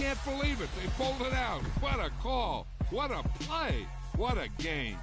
can't believe it. They pulled it out. What a call. What a play. What a game.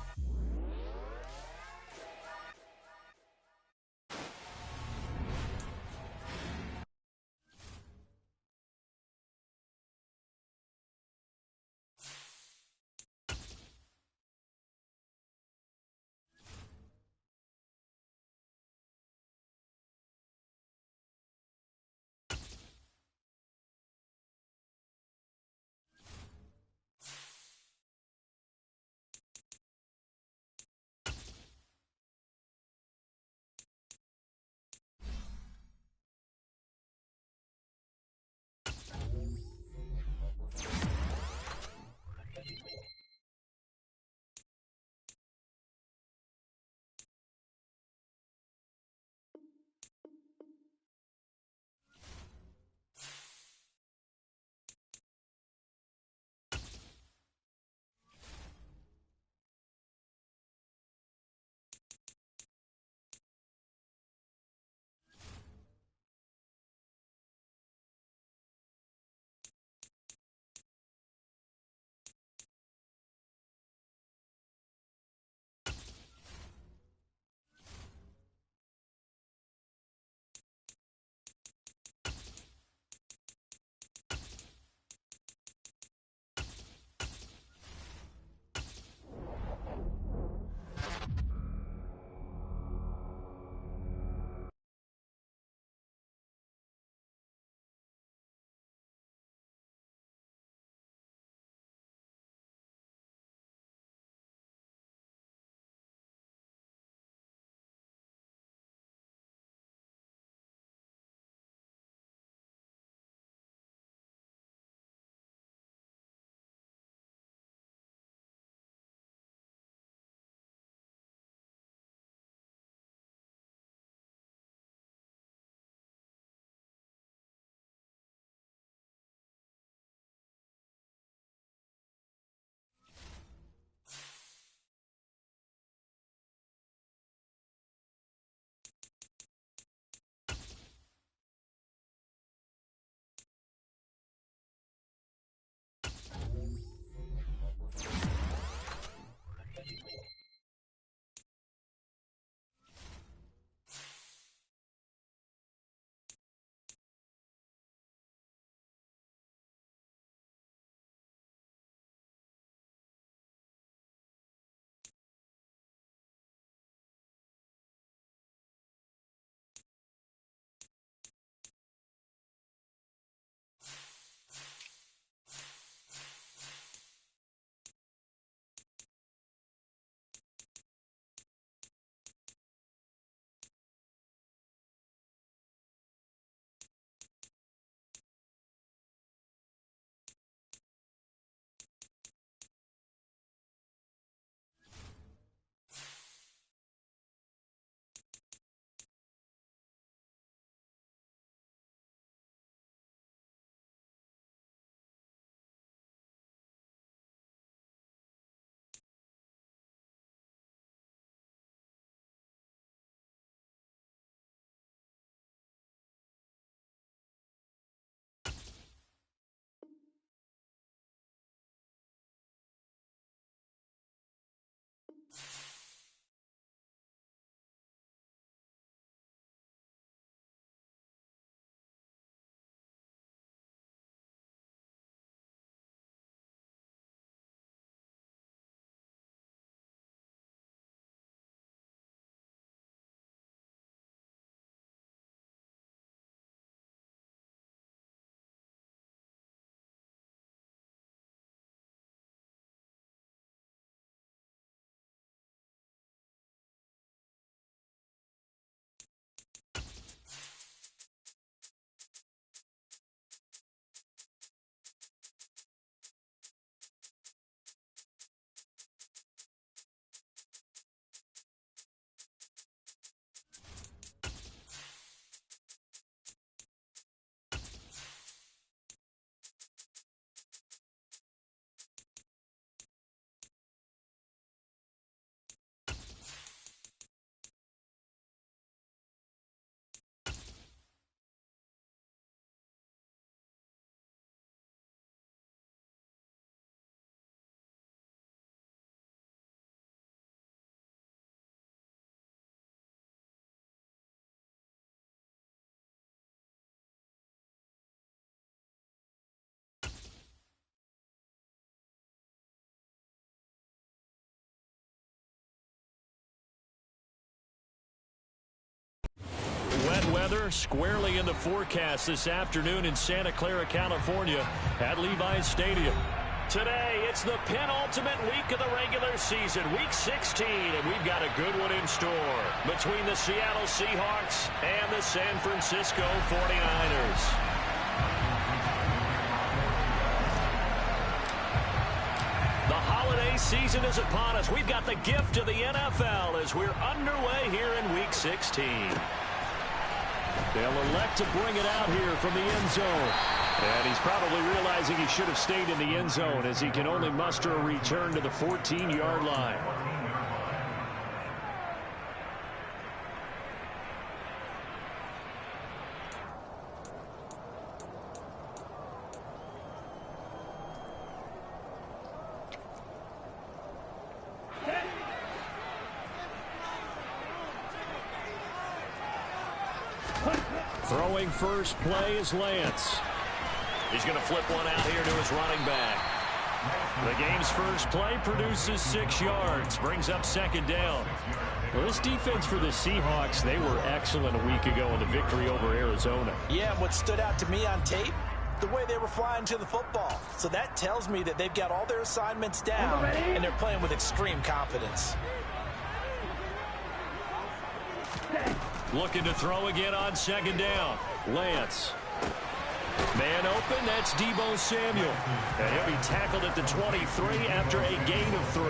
weather squarely in the forecast this afternoon in Santa Clara, California at Levi's Stadium. Today, it's the penultimate week of the regular season, week 16, and we've got a good one in store between the Seattle Seahawks and the San Francisco 49ers. Season is upon us. We've got the gift of the NFL as we're underway here in week 16. They'll elect to bring it out here from the end zone. And he's probably realizing he should have stayed in the end zone as he can only muster a return to the 14-yard line. Throwing first play is Lance. He's going to flip one out here to his running back. The game's first play produces 6 yards, brings up second down. Well, this defense for the Seahawks, they were excellent a week ago in the victory over Arizona. Yeah, and what stood out to me on tape, the way they were flying to the football. So that tells me that they've got all their assignments down, and they're playing with extreme confidence. Looking to throw again on second down. Lance. Man open, that's Deebo Samuel. And he'll be tackled at the 23 after a gain of 3.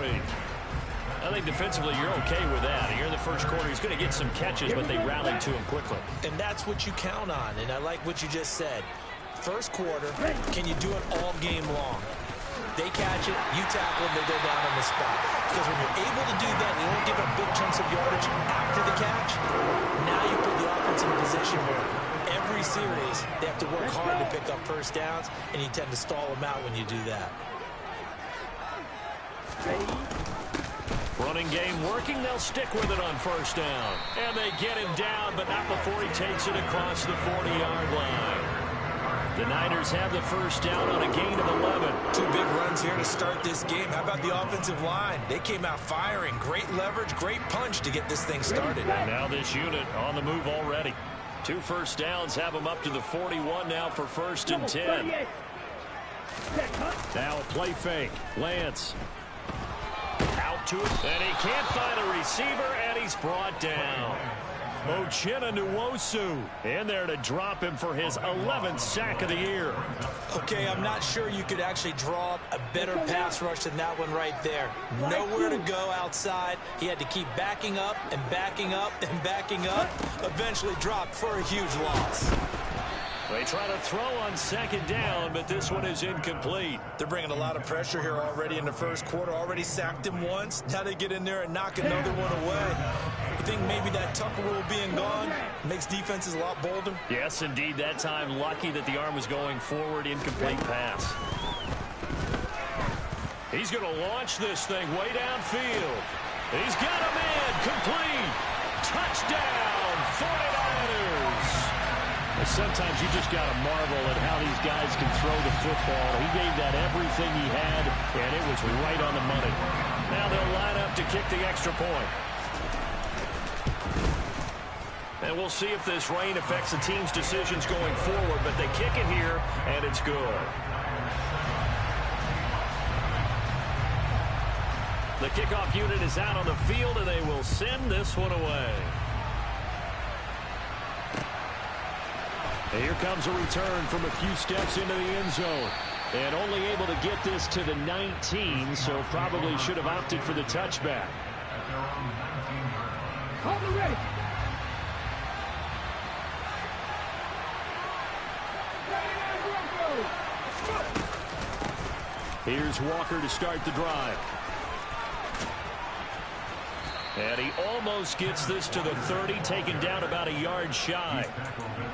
I think defensively you're okay with that. Here in the first quarter, he's going to get some catches, but they rallied to him quickly. And that's what you count on, and I like what you just said. First quarter, can you do it all game long? They catch it, you tackle them, they go down on the spot. Because when you're able to do that, you don't give up big chunks of yardage after the catch. Now you put the offense in a position where every series they have to work hard to pick up first downs, and you tend to stall them out when you do that. Running game working, they'll stick with it on first down. And they get him down, but not before he takes it across the 40-yard line. The Niners have the first down on a gain of 11. 2 big runs here to start this game. How about the offensive line? They came out firing. Great leverage, great punch to get this thing started. And now this unit on the move already. 2 first downs have them up to the 41 now for 1st and 10. Now a play fake. Lance. Out to it. And he can't find a receiver, and he's brought down. Uchenna Nwosu in there to drop him for his 11th sack of the year. Okay, I'm not sure you could actually draw up a better pass rush than that one right there. Nowhere to go outside. He had to keep backing up and backing up and backing up. Eventually dropped for a huge loss. They try to throw on second down, but this one is incomplete. They're bringing a lot of pressure here already in the first quarter. Already sacked him once. Now they get in there and knock another one away. You think maybe that Tucker rule being gone makes defenses a lot bolder? Yes, indeed. That time, lucky that the arm was going forward. Incomplete pass. He's going to launch this thing way downfield. He's got a man. Complete. Touchdown, 49ers. Sometimes you just got to marvel at how these guys can throw the football. He gave that everything he had, and it was right on the money. Now they'll line up to kick the extra point. And we'll see if this rain affects the team's decisions going forward, but they kick it here, and it's good. The kickoff unit is out on the field, and they will send this one away. And here comes a return from a few steps into the end zone. And only able to get this to the 19, so probably should have opted for the touchback. Here's Walker to start the drive. And he almost gets this to the 30, taken down about a yard shy.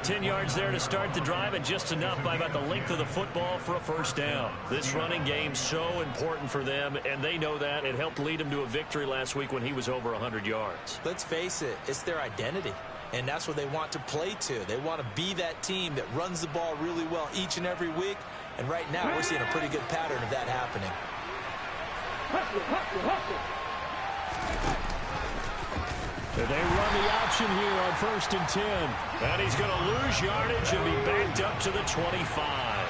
10 yards there to start the drive, and just enough by about the length of the football for a first down. This running game so important for them, and they know that. It helped lead them to a victory last week when he was over 100 yards. Let's face it, it's their identity, and that's what they want to play to. They want to be that team that runs the ball really well each and every week, and right now we're seeing a pretty good pattern of that happening. They run the option here on 1st and 10. And he's going to lose yardage and be backed up to the 25.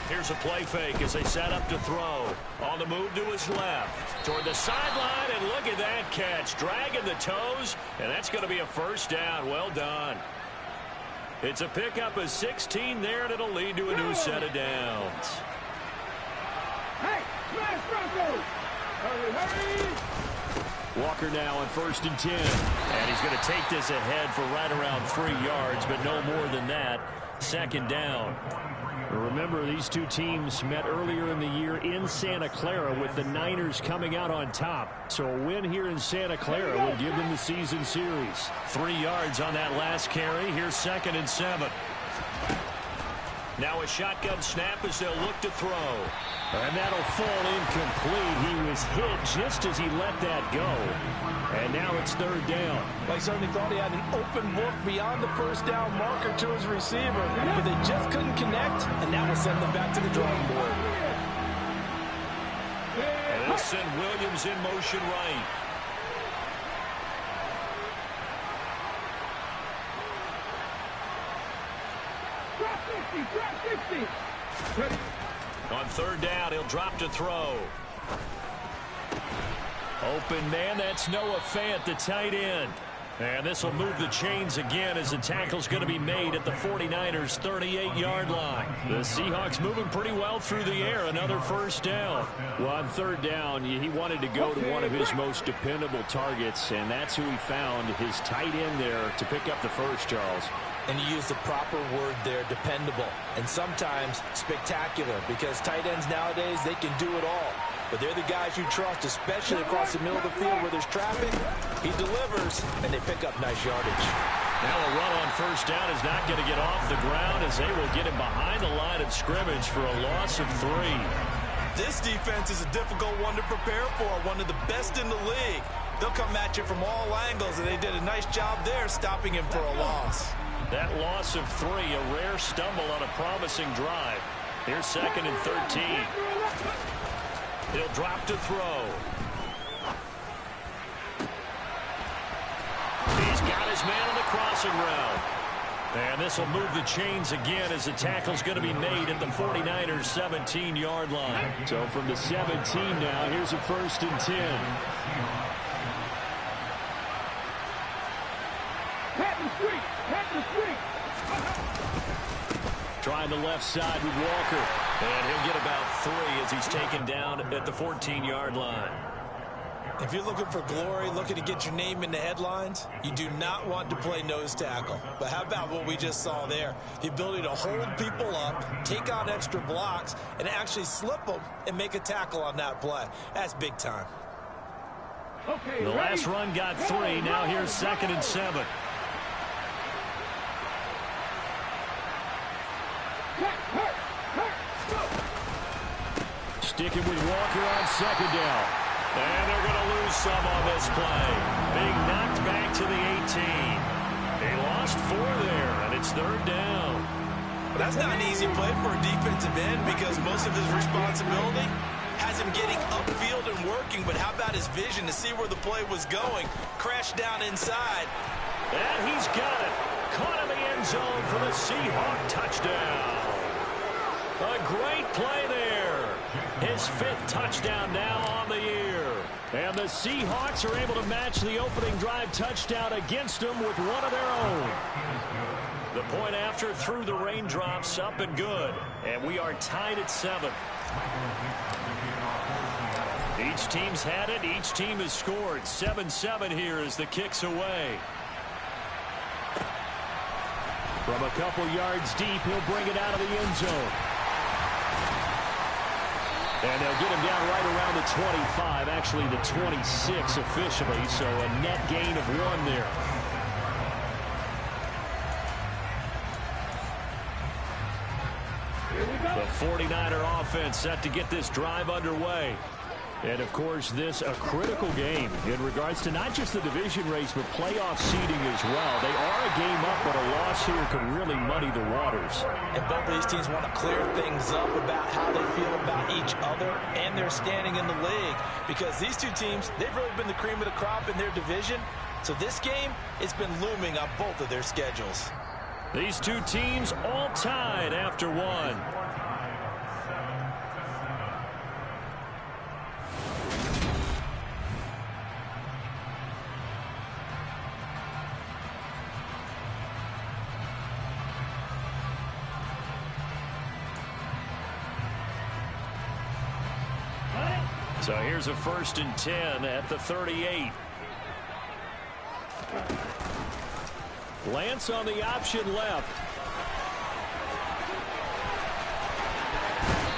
Here's a play fake as they set up to throw. On the move to his left. Toward the sideline, and look at that catch. Dragging the toes, and that's going to be a first down. Well done. It's a pickup of 16 there, and it'll lead to a new set of downs. Hey, smash Broncos! Hurry! Walker now on 1st and 10. And he's going to take this ahead for right around 3 yards, but no more than that. 2nd down. Remember, these two teams met earlier in the year in Santa Clara with the Niners coming out on top. So a win here in Santa Clara would give them the season series. 3 yards on that last carry. Here's 2nd and 7. Now a shotgun snap as they'll look to throw. And that'll fall incomplete. He was hit just as he let that go. And now it's 3rd down. Well, he certainly thought he had an open book beyond the first down marker to his receiver, but they just couldn't connect, and that will send them back to the drawing board. And it'll send Williams in motion right. Drop 60! Ready. On 3rd down, he'll drop to throw. Open man, that's Noah Fant, the tight end. And this will move the chains again as the tackle's going to be made at the 49ers' 38-yard line. The Seahawks moving pretty well through the air. Another first down. Well, on 3rd down, he wanted to go to one of his most dependable targets, and that's who he found, his tight end there, to pick up the first, Charles. And you use the proper word there, dependable. And sometimes spectacular, because tight ends nowadays, they can do it all. But they're the guys you trust, especially across the middle of the field where there's traffic. He delivers, and they pick up nice yardage. Now a run on 1st down is not going to get off the ground as they will get him behind the line of scrimmage for a loss of 3. This defense is a difficult one to prepare for, one of the best in the league. They'll come at you from all angles, and they did a nice job there stopping him for a loss. That loss of 3, a rare stumble on a promising drive. Here's 2nd and 13. He'll drop to throw. He's got his man on the crossing route. And this will move the chains again as the tackle's going to be made at the 49ers' 17-yard line. So from the 17 now, here's a 1st and 10. Trying the left side with Walker. And he'll get about 3 as he's taken down at the 14-yard line. If you're looking for glory, looking to get your name in the headlines, you do not want to play nose tackle. But how about what we just saw there? The ability to hold people up, take on extra blocks, and actually slip them and make a tackle on that play. That's big time. The last run got 3. Now here's 2nd and 7. Sticking with Walker on 2nd down. And they're going to lose some on this play. Being knocked back to the 18. They lost 4 there, and it's 3rd down. But that's not an easy play for a defensive end because most of his responsibility has him getting upfield and working. But how about his vision to see where the play was going? Crashed down inside. And he's got it. Caught in the end zone for the Seahawk touchdown. A great play there. His 5th touchdown now on the year. And the Seahawks are able to match the opening drive touchdown against them with one of their own. The point after through the raindrops, up and good. And we are tied at 7. Each team's had it. Each team has scored. 7-7 here as the kick's away. From a couple yards deep, he'll bring it out of the end zone. And they'll get him down right around the 25, actually the 26 officially, so a net gain of 1 there. The 49er offense set to get this drive underway. And, of course, this a critical game in regards to not just the division race, but playoff seeding as well. They are a game up, but a loss here could really muddy the waters. And both of these teams want to clear things up about how they feel about each other and their standing in the league. Because these two teams, they've really been the cream of the crop in their division. So this game, it's been looming on both of their schedules. These two teams all tied after one. So here's a 1st and 10 at the 38. Lance on the option left.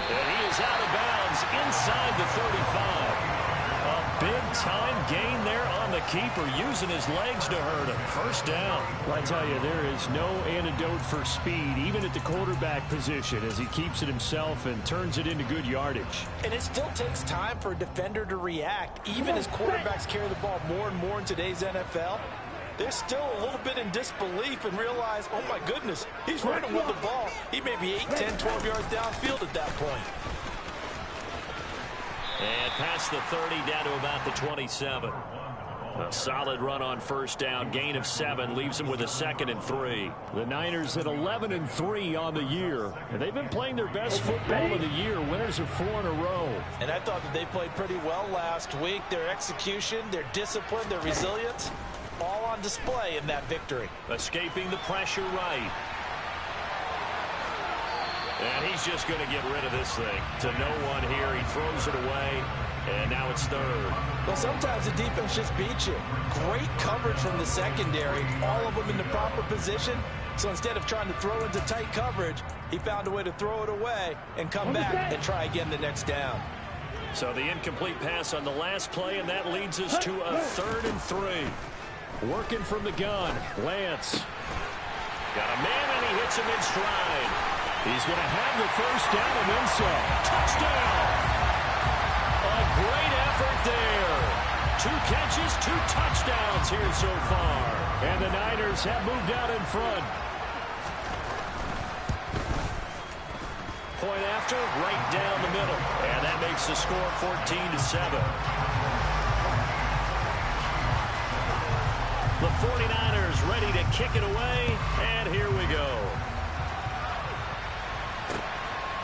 And he is out of bounds inside the 35. A big-time gain there on the keeper, using his legs to hurt him. First down. Well, I tell you, there is no antidote for speed, even at the quarterback position, as he keeps it himself and turns it into good yardage. And it still takes time for a defender to react. Even as quarterbacks carry the ball more and more in today's NFL, they're still a little bit in disbelief and realize, oh, my goodness, he's running with the ball. He may be 8, 10, 12 yards downfield at that point. And past the 30, down to about the 27. A solid run on first down. Gain of 7 leaves them with a 2nd and 3. The Niners at 11-3 on the year. And they've been playing their best football of the year. Winners of 4 in a row. And I thought that they played pretty well last week. Their execution, their discipline, their resilience, all on display in that victory. Escaping the pressure right. And he's just going to get rid of this thing to no one here. He throws it away, and now it's 3rd. Well, sometimes the defense just beats you. Great coverage from the secondary, all of them in the proper position. So instead of trying to throw into tight coverage, he found a way to throw it away and come back and try again the next down. So the incomplete pass on the last play, and that leads us to a 3rd and 3. Working from the gun, Lance. Got a man, and he hits him in stride. He's going to have the first down and then some. Touchdown! A great effort there. 2 catches, 2 touchdowns here so far. And the Niners have moved out in front. Point after, right down the middle. And that makes the score 14-7. The 49ers ready to kick it away, and here we go.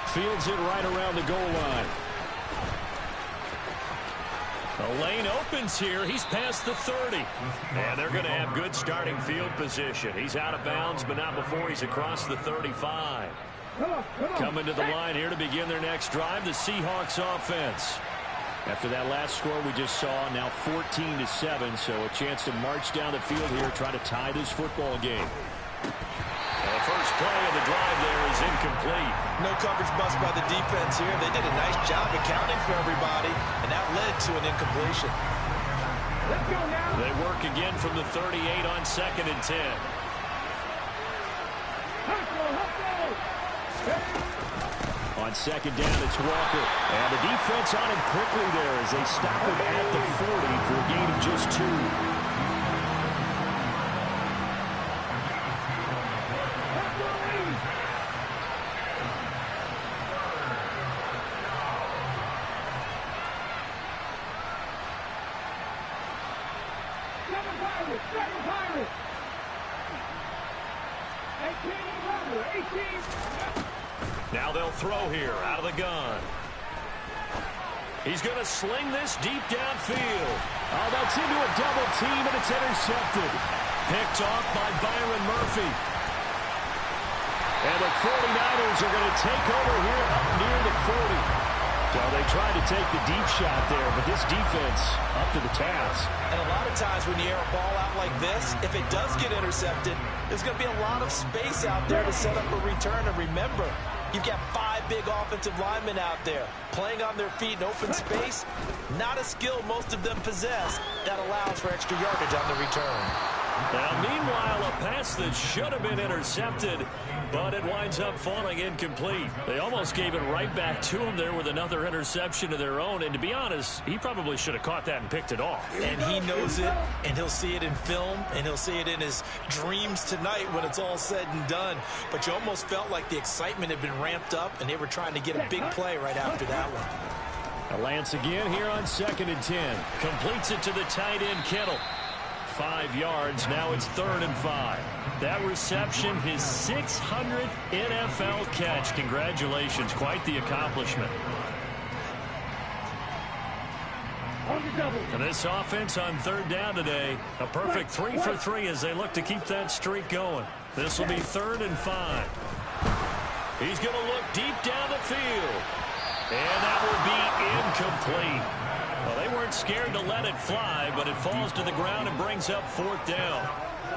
Fields it right around the goal line. The lane opens here. He's past the 30. And they're going to have good starting field position. He's out of bounds, but not before he's across the 35. Coming to the line here to begin their next drive, the Seahawks offense. After that last score we just saw, now 14-7, so a chance to march down the field here, try to tie this football game. The first play of the drive there is incomplete. No coverage bust by the defense here. They did a nice job accounting for everybody, and that led to an incompletion. Let's go now. They work again from the 38 on 2nd and 10. On 2nd down, it's Walker. And the defense on him quickly there as they stop him at the 40 for a gain of just 2. Now they'll throw here out of the gun. He's going to sling this deep downfield. Oh, that's into a double team, and it's intercepted. Picked off by Byron Murphy. And the 49ers are going to take over here up near the 40. So they tried to take the deep shot there, but this defense up to the task. And a lot of times when you air a ball out like this, if it does get intercepted, there's going to be a lot of space out there to set up a return. And remember, you've got 5 big offensive linemen out there playing on their feet in open space. Not a skill most of them possess that allows for extra yardage on the return. Now, meanwhile, a pass that should have been intercepted, but it winds up falling incomplete. They almost gave it right back to him there with another interception of their own. And to be honest, he probably should have caught that and picked it off. And he knows it, and he'll see it in film, and he'll see it in his dreams tonight when it's all said and done. But you almost felt like the excitement had been ramped up, and they were trying to get a big play right after that one. Lance again here on 2nd and 10. Completes it to the tight end, Kittle. 5 yards. Now it's 3rd and 5. That reception, his 600th NFL catch. Congratulations. Quite the accomplishment. And this offense on 3rd down today, a perfect 3 for 3 as they look to keep that streak going. This will be 3rd and 5. He's going to look deep down the field. And that will be incomplete. Well, they weren't scared to let it fly, but it falls to the ground and brings up 4th down.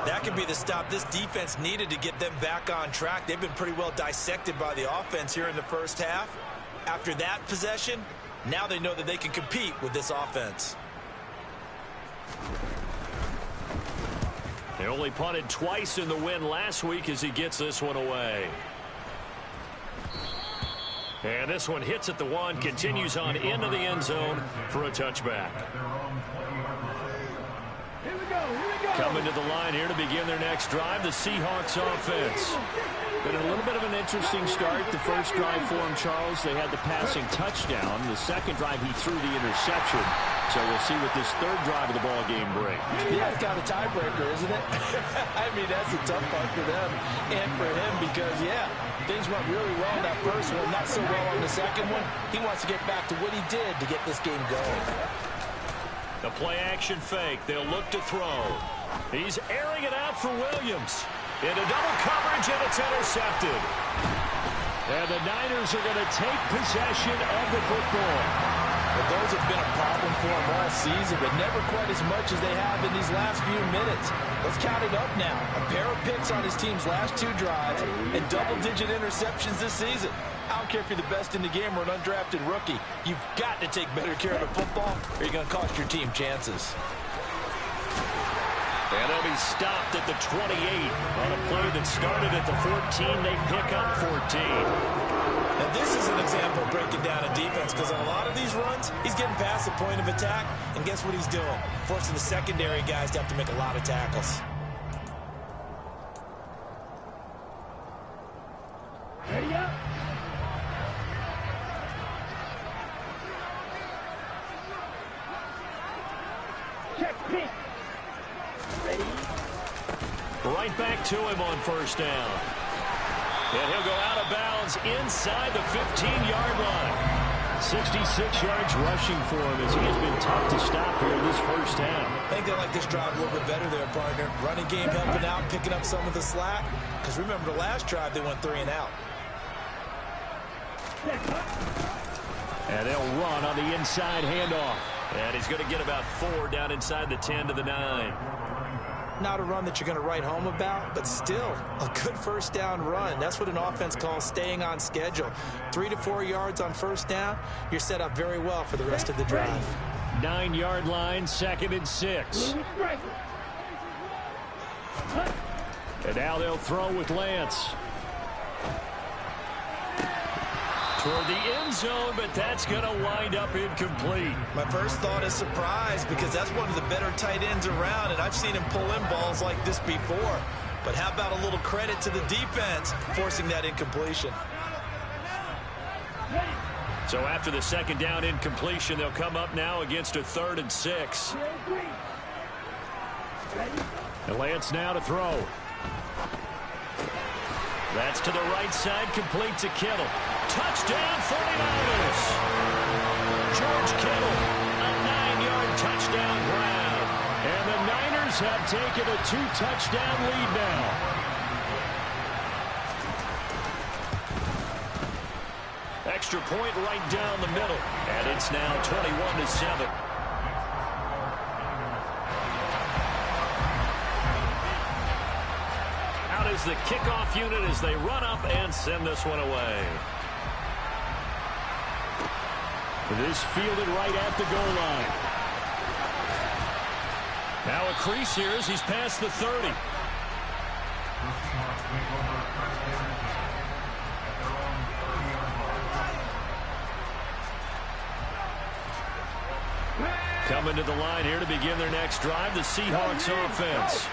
That could be the stop this defense needed to get them back on track. They've been pretty well dissected by the offense here in the first half. After that possession, now they know that they can compete with this offense. They only punted twice in the win last week as he gets this one away. And this one hits at the 1, continues on into the end zone for a touchback. Coming to the line here to begin their next drive, the Seahawks offense. Been a little bit of an interesting start. The first drive for him, Charles, they had the passing touchdown. The second drive, he threw the interception. So we'll see what this 3rd drive of the ball game brings. Yeah, it's got a tiebreaker, isn't it? I mean, that's a tough part for them and for him because, yeah, things went really well in that first one, not so well on the second one. He wants to get back to what he did to get this game going. The play-action fake. They'll look to throw. He's airing it out for Williams. Into double coverage, and it's intercepted. And the Niners are going to take possession of the football. Well, those have been a problem for them all season, but never quite as much as they have in these last few minutes. Let's count it up now. A pair of picks on his team's last 2 drives and double-digit interceptions this season. I don't care if you're the best in the game or an undrafted rookie. You've got to take better care of the football or you're going to cost your team chances. And they'll be stopped at the 28 on a play that started at the 14. They pick up 14. Now, this is an example of breaking down a defense because on a lot of these runs, he's getting past the point of attack, and guess what he's doing? Forcing the secondary guys to have to make a lot of tackles. Ready up. Check pick. Ready. Right back to him on 1st down. And he'll go out of bounds inside the 15-yard line. 66 yards rushing for him as he has been tough to stop here in this first half. I think they like this drive a little bit better there, partner. Running game helping out, picking up some of the slack. Because remember the last drive, they went 3 and out. And they'll run on the inside handoff. And he's going to get about 4 down inside the 10 to the 9. Not a run that you're going to write home about, but still a good 1st down run. That's what an offense calls staying on schedule. 3 to 4 yards on 1st down, you're set up very well for the rest of the drive. 9-yard line, 2nd and 6. And now they'll throw with Lance. Toward the end zone, but that's going to wind up incomplete. My first thought is surprise because that's one of the better tight ends around, and I've seen him pull in balls like this before. But how about a little credit to the defense forcing that incompletion? So after the 2nd down incompletion, they'll come up now against a 3rd and 6. And Lance now to throw. That's to the right side, complete to Kittle. Touchdown, 49ers! George Kittle, a 9-yard touchdown grab. And the Niners have taken a 2-touchdown lead now. Extra point right down the middle. And it's now 21-7. Out is the kickoff unit as they run up and send this one away. This fielded right at the goal line. Now a crease here as he's past the 30. Coming to the line here to begin their next drive, the Seahawks offense.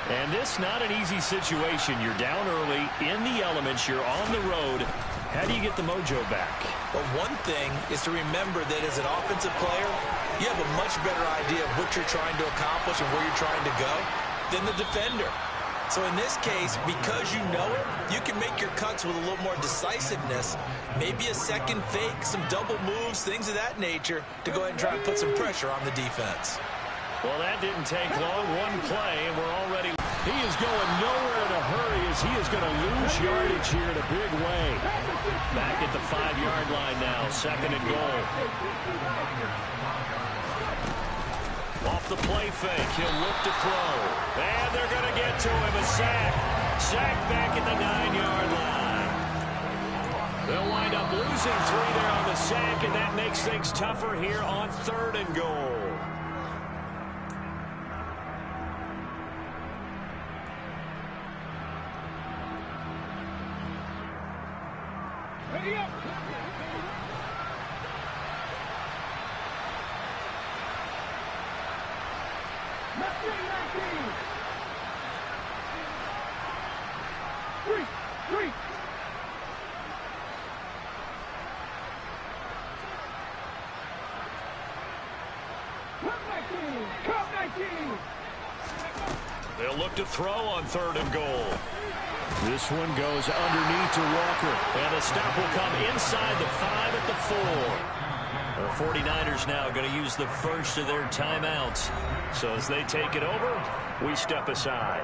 And this not an easy situation. You're down early, in the elements, you're on the road. How do you get the mojo back? Well, one thing is to remember that as an offensive player, you have a much better idea of what you're trying to accomplish and where you're trying to go than the defender. So in this case, because you know it, you can make your cuts with a little more decisiveness, maybe a second fake, some double moves, things of that nature, to go ahead and try and put some pressure on the defense. Well, that didn't take long. One play, and we're already... He is going nowhere in a hurry as he is going to lose yardage here in a big way. Back at the 5-yard line now, 2nd and goal. Off the play fake, he'll look to throw. And they're going to get to him, a sack. Sack back at the 9-yard line. They'll wind up losing 3 there on the sack, and that makes things tougher here on 3rd and goal. Ready up. Three. Come 19. They'll look to throw on 3rd and goal. This one goes underneath to Walker. And the stop will come inside the 5 at the 4. The 49ers now going to use the first of their timeouts. So as they take it over, we step aside.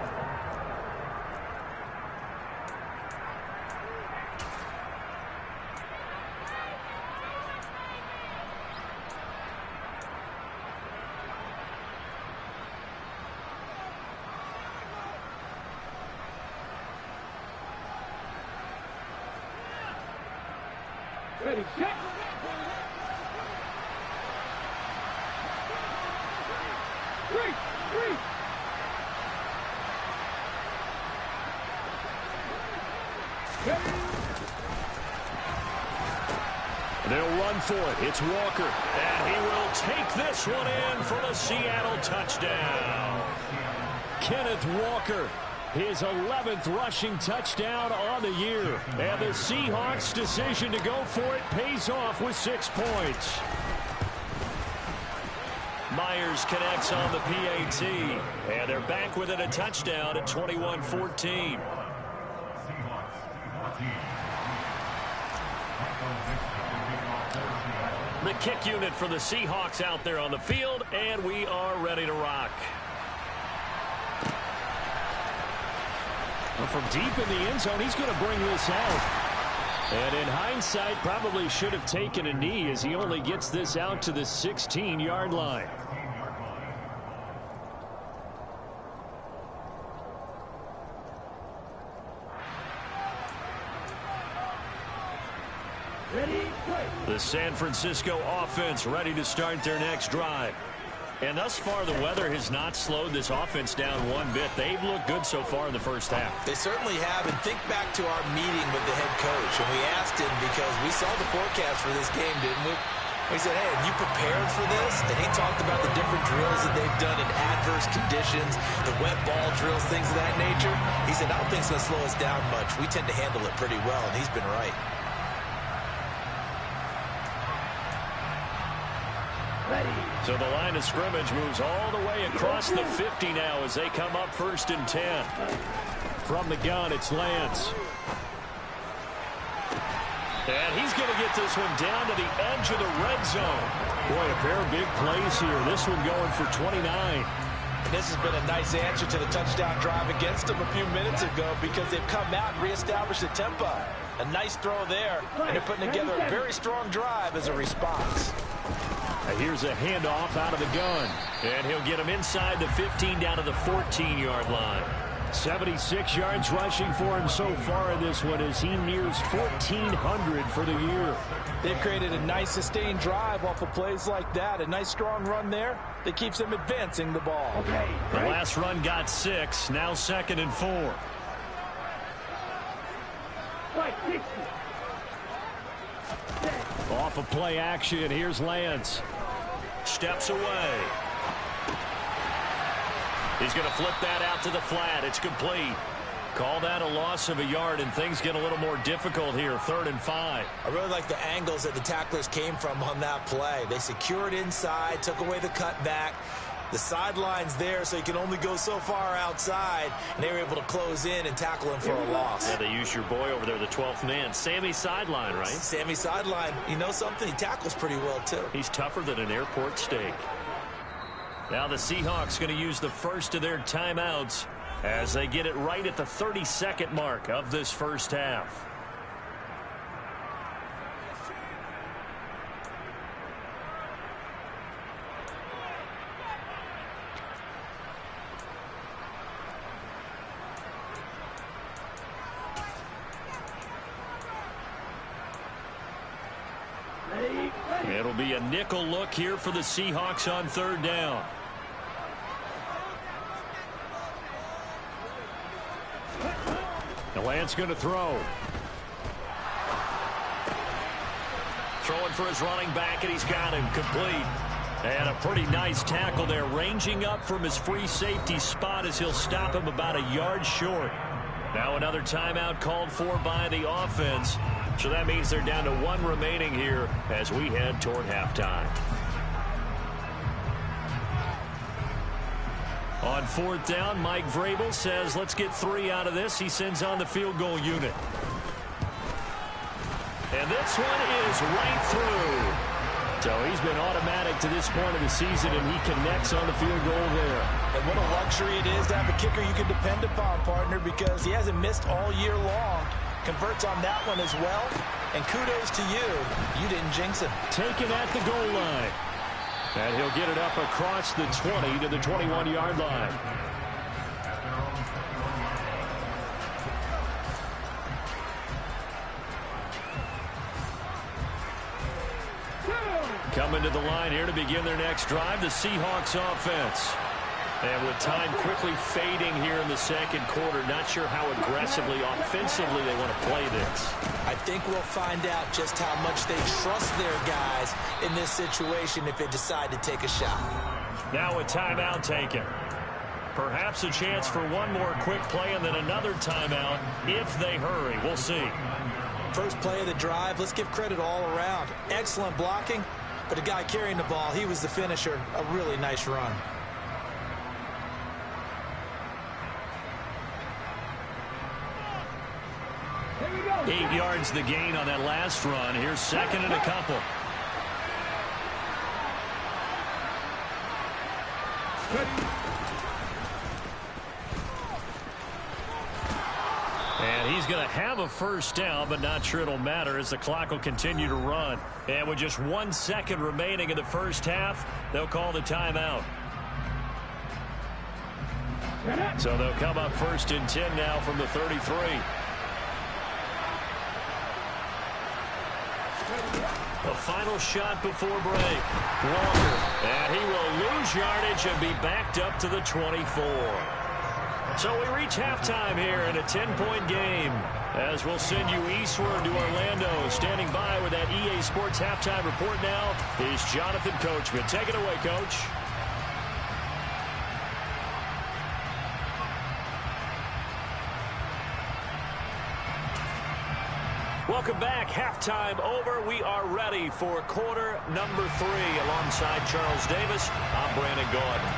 Ready, set. Three. They'll run for it. It's Walker. And he will take this one in for the Seattle touchdown. Kenneth Walker, his 11th rushing touchdown on the year. And the Seahawks' decision to go for it pays off with 6 points. Myers connects on the PAT. And they're back within a touchdown at 21-14. The kick unit for the Seahawks out there on the field, and we are ready to rock. Well, from deep in the end zone, he's going to bring this out. And in hindsight, probably should have taken a knee as he only gets this out to the 16-yard line. The San Francisco offense ready to start their next drive. And thus far, the weather has not slowed this offense down one bit. They've looked good so far in the first half. They certainly have. And think back to our meeting with the head coach. And we asked him because we saw the forecast for this game, didn't we? We said, hey, have you prepared for this? And he talked about the different drills that they've done in adverse conditions, the wet ball drills, things of that nature. He said, I don't think it's going to slow us down much. We tend to handle it pretty well, and he's been right. So the line of scrimmage moves all the way across the 50 now as they come up 1st and 10. From the gun, it's Lance. And he's going to get this one down to the edge of the red zone. Boy, a pair of big plays here. This one going for 29. And this has been a nice answer to the touchdown drive against them a few minutes ago because they've come out and reestablished the tempo. A nice throw there, and they're putting together a very strong drive as a response. Here's a handoff out of the gun. And he'll get him inside the 15 down to the 14-yard line. 76 yards rushing for him so far in this one as he nears 1,400 for the year. They've created a nice sustained drive off of plays like that. A nice strong run there that keeps them advancing the ball. Okay. The last run got 6. Now 2nd and 4. Fight, 60. Off of play action. Here's Lance. Steps away. He's going to flip that out to the flat. It's complete. Call that a loss of a yard, and things get a little more difficult here. 3rd and 5. I really like the angles that the tacklers came from on that play. They secured inside, took away the cutback. The sideline's there, so you can only go so far outside, and they were able to close in and tackle him for a loss. Yeah, they used your boy over there, the 12th man. Sammy Sideline, right? Sammy Sideline, you know something? He tackles pretty well, too. He's tougher than an airport steak. Now the Seahawks going to use the first of their timeouts as they get it right at the 32nd mark of this first half. It'll be a nickel look here for the Seahawks on 3rd down. Lance going to throw. Throwing for his running back, and he's got him complete. And a pretty nice tackle there, ranging up from his free safety spot as he'll stop him about a yard short. Now another timeout called for by the offense. So that means they're down to 1 remaining here as we head toward halftime. On 4th down, Mike Vrabel says, let's get 3 out of this. He sends on the field goal unit. And this one is right through. So he's been automatic to this point of the season, and he connects on the field goal there. And what a luxury it is to have a kicker you can depend upon, partner, because he hasn't missed all year long. Converts on that one as well. And kudos to you. You didn't jinx him. Taken at the goal line. And he'll get it up across the 20 to the 21-yard line. Coming to the line here to begin their next drive, the Seahawks offense. And with time quickly fading here in the 2nd quarter, not sure how aggressively, offensively they want to play this. I think we'll find out just how much they trust their guys in this situation if they decide to take a shot. Now a timeout taken. Perhaps a chance for one more quick play and then another timeout if they hurry. We'll see. First play of the drive, let's give credit all around. Excellent blocking, but the guy carrying the ball, he was the finisher. A really nice run. Here we go. 8 yards the gain on that last run. Here's 2nd and a couple. And he's going to have a first down, but not sure it'll matter as the clock will continue to run. And with just 1 second remaining in the first half, they'll call the timeout. So they'll come up 1st and 10 now from the 33. A final shot before break. Walker. And he will lose yardage and be backed up to the 24. So we reach halftime here in a 10-point game. As we'll send you eastward to Orlando. Standing by with that EA Sports halftime report now is Jonathan Coachman. Take it away, Coach. Welcome back. Halftime over. We are ready for quarter number 3 alongside Charles Davis. I'm Brandon Gaudin.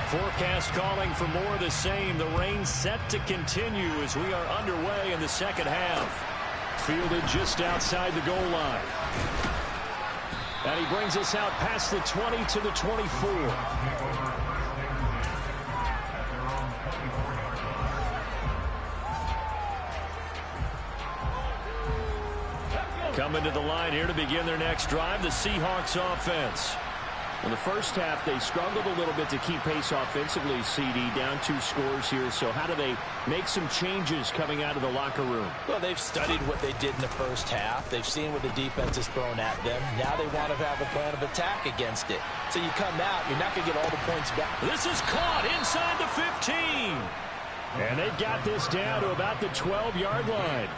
Forecast calling for more of the same. The rain set to continue as we are underway in the 2nd half. Fielded just outside the goal line. And he brings us out past the 20 to the 24. Coming to the line here to begin their next drive, the Seahawks offense. In the first half, they struggled a little bit to keep pace offensively, CD, down 2 scores here. So how do they make some changes coming out of the locker room? Well, they've studied what they did in the first half. They've seen what the defense has thrown at them. Now they want to have a plan of attack against it. So you come out, you're not going to get all the points back. This is caught inside the 15. And they've got this down to about the 12-yard line.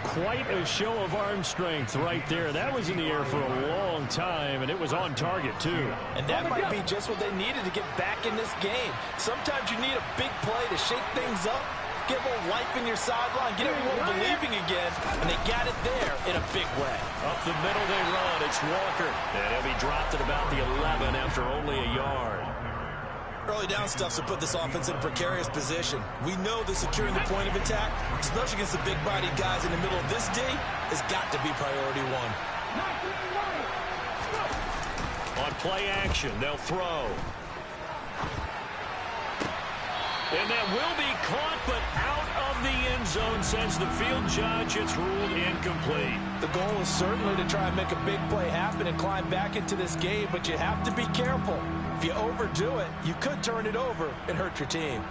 Quite a show of arm strength right there. That was in the air for a long time, and it was on target, too. And that might be just what they needed to get back in this game. Sometimes you need a big play to shake things up, get a little life in your sideline, get everyone believing again, and they got it there in a big way. Up the middle they run. It's Walker. And he'll be dropped at about the 11 after only a yard. Early down stuff to put this offense in a precarious position. We know that securing the point of attack, especially against the big-bodied guys in the middle of this D, has got to be priority one. On play action, they'll throw. And that will be caught, but out of the end zone, says the field judge. It's ruled incomplete. The goal is certainly to try and make a big play happen and climb back into this game, but you have to be careful. If you overdo it, you could turn it over and hurt your team.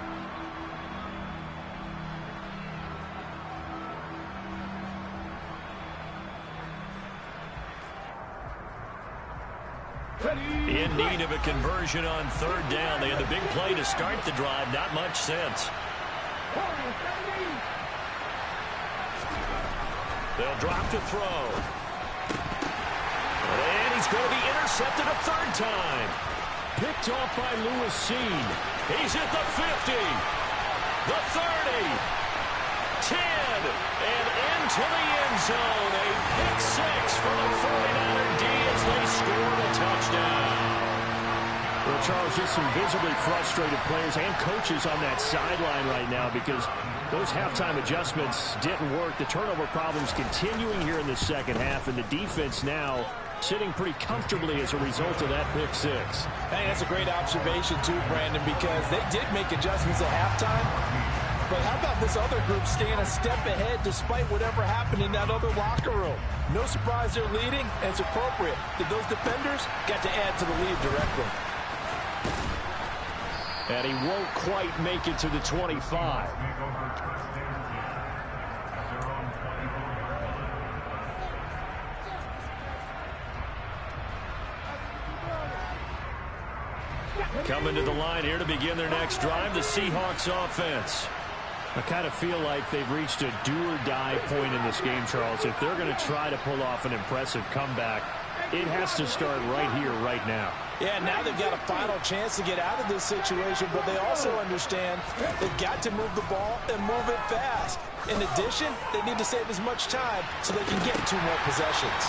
In need of a conversion on 3rd down. They had the big play to start the drive. Not much sense. They'll drop to throw. And he's going to be intercepted a 3rd time. Picked off by Lewis Cine. He's at the 50, the 30, 10, and into the end zone. A pick 6 for the 49er D as they score a touchdown. Well, Charles, just some visibly frustrated players and coaches on that sideline right now because those halftime adjustments didn't work. The turnover problems continuing here in the second half, and the defense now sitting pretty comfortably as a result of that pick 6. Hey, that's a great observation too, Brandon, because they did make adjustments at halftime. But how about this other group staying a step ahead despite whatever happened in that other locker room? No surprise they're leading, and it's appropriate that those defenders got to add to the lead directly. And he won't quite make it to the 25. Coming to the line here to begin their next drive, the Seahawks offense. I kind of feel like they've reached a do-or-die point in this game, Charles. If they're going to try to pull off an impressive comeback, it has to start right here, right now. Yeah, now they've got a final chance to get out of this situation, but they also understand they've got to move the ball and move it fast. In addition, they need to save as much time so they can get 2 more possessions.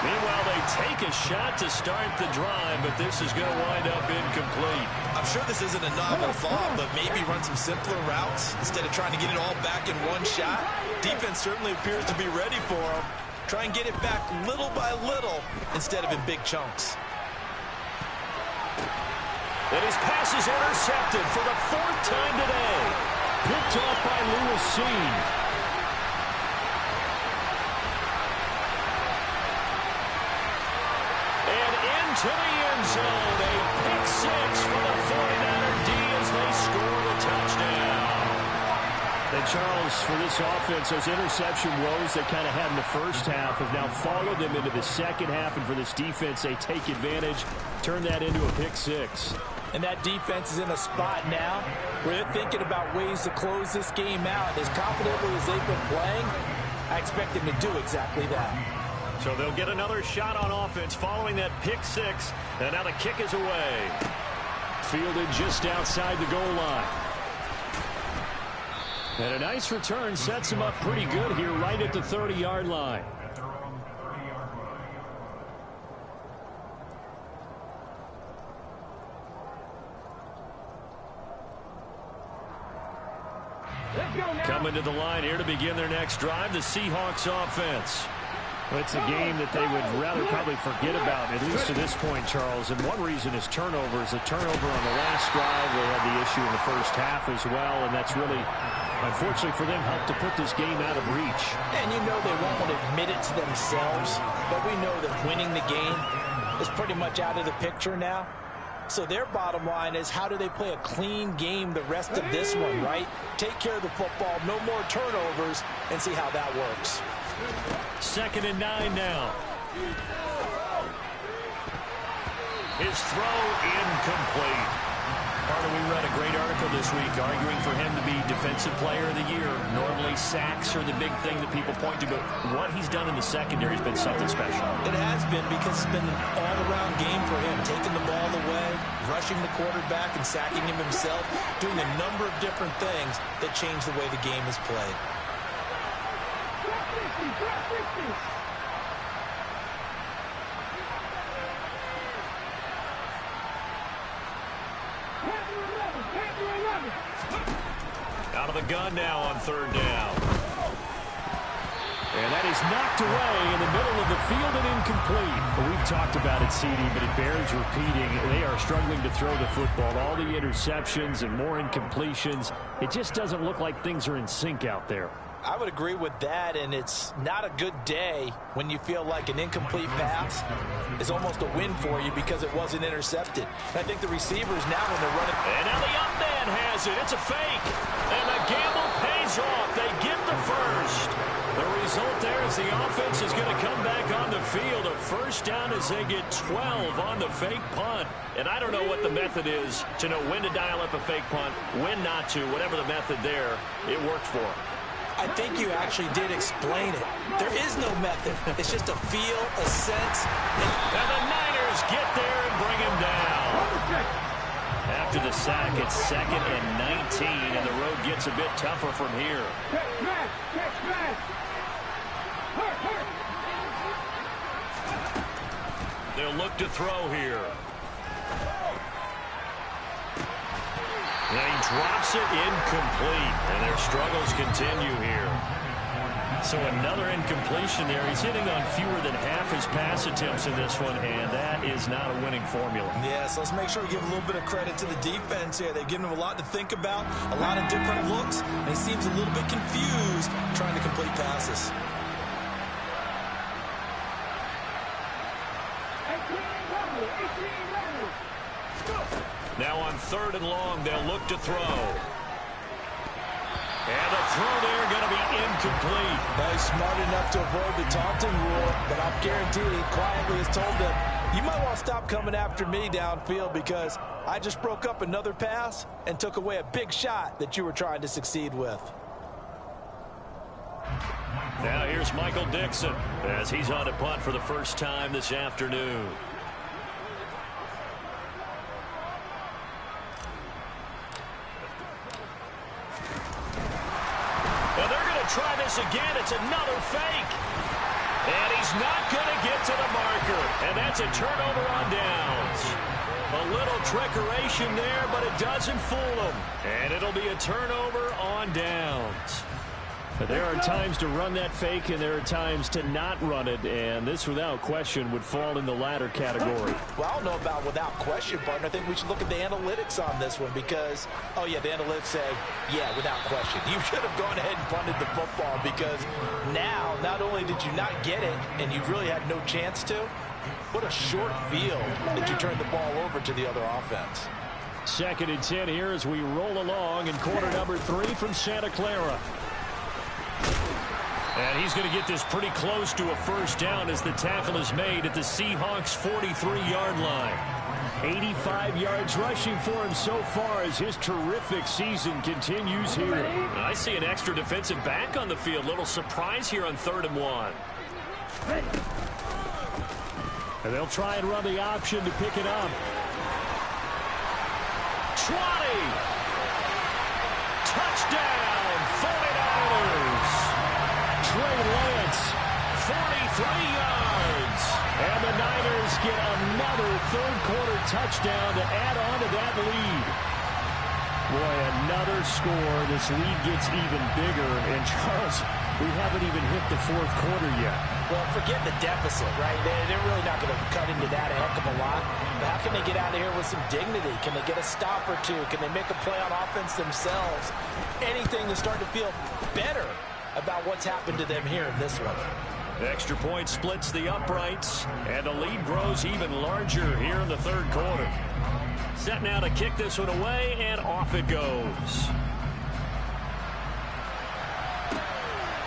Meanwhile, they take a shot to start the drive, but this is going to wind up incomplete. I'm sure this isn't a novel thought, but maybe run some simpler routes instead of trying to get it all back in one shot. Defense certainly appears to be ready for them. Try and get it back little by little instead of in big chunks. And his pass is intercepted for the 4th time today. Picked off by Lewis Cine. To the end zone, a pick 6 for the 49er D as they score the touchdown. And Charles, for this offense, those interception woes they kind of had in the first half have now followed them into the second half, and for this defense, they take advantage, turn that into a pick 6. And that defense is in a spot now where they're thinking about ways to close this game out. As confidently as they've been playing, I expect them to do exactly that. So they'll get another shot on offense following that pick 6. And now the kick is away. Fielded just outside the goal line. And a nice return sets him up pretty good here right at the 30-yard line. Coming to the line here to begin their next drive, the Seahawks offense. It's a game that they would rather probably forget about, at least to this point, Charles. And one reason is turnovers. A turnover on the last drive. They had the issue in the first half as well, and that's really, unfortunately for them, helped to put this game out of reach. And you know they won't admit it to themselves, but we know that winning the game is pretty much out of the picture now. So their bottom line is, how do they play a clean game the rest of this one, right? Take care of the football, no more turnovers, and see how that works. 2nd and 9 now. His throw incomplete. Carter, we read a great article this week arguing for him to be Defensive Player of the Year. Normally sacks are the big thing that people point to, but what he's done in the secondary has been something special. It has been, because it's been an all-around game for him, taking the ball away, rushing the quarterback and sacking him himself, doing a number of different things that change the way the game is played. Out of the gun now on 3rd down. And that is knocked away in the middle of the field and incomplete. We've talked about it, CD, but it bears repeating. They are struggling to throw the football. All the interceptions and more incompletions. It just doesn't look like things are in sync out there. I would agree with that, and it's not a good day when you feel like an incomplete pass is almost a win for you because it wasn't intercepted. And I think the receivers now, when they're running... And now the up man has it. It's a fake. And the gamble pays off. They get the first. The result there is the offense is going to come back on the field. A first down as they get 12 on the fake punt. And I don't know what the method is to know when to dial up a fake punt, when not to. Whatever the method there, it worked for them. I think you actually did explain it. There is no method. It's just a feel, a sense. And the Niners get there and bring him down. After the sack, it's 2nd and 19, and the road gets a bit tougher from here. They'll look to throw here. And he drops it incomplete, and their struggles continue here. So another incompletion there. He's hitting on fewer than half his pass attempts in this one, and that is not a winning formula. Yes, let's make sure we give a little bit of credit to the defense here. They've given him a lot to think about, a lot of different looks, and he seems a little bit confused trying to complete passes. Now on 3rd and long, they'll look to throw. And the throw there going to be incomplete. He's smart enough to avoid the taunting rule, but I'm guaranteed he quietly has told them, you might want to stop coming after me downfield because I just broke up another pass and took away a big shot that you were trying to succeed with. Now here's Michael Dixon as he's on a punt for the first time this afternoon. Try this again. It's another fake. And he's not going to get to the marker. And that's a turnover on downs. A little trickeration there, but it doesn't fool him. And it'll be a turnover on downs. There are times to run that fake, and there are times to not run it, and this, without question, would fall in the latter category. Well, I don't know about without question, partner. I think we should look at the analytics on this one because, oh, yeah, the analytics say, yeah, without question. You should have gone ahead and punted the football because now, not only did you not get it, and you really had no chance to, what a short field that you turned the ball over to the other offense. 2nd and 10 here as we roll along in quarter number 3 from Santa Clara. And he's going to get this pretty close to a first down as the tackle is made at the Seahawks' 43-yard line. 85 yards rushing for him so far as his terrific season continues here. I see an extra defensive back on the field. Little surprise here on 3rd and 1. And they'll try and run the option to pick it up. 20. Touchdown, 49ers. Trey Lance, 43 yards. And the Niners get another third-quarter touchdown to add on to that lead. Boy, another score. This lead gets even bigger. And, Charles, we haven't even hit the 4th quarter yet. Well, forget the deficit, right? They're really not going to cut into that a heck of a lot. But how can they get out of here with some dignity? Can they get a stop or two? Can they make a play on offense themselves? Anything to start to feel better about what's happened to them here in this one. Extra point splits the uprights, and the lead grows even larger here in the third quarter. Set now to kick this one away, and off it goes.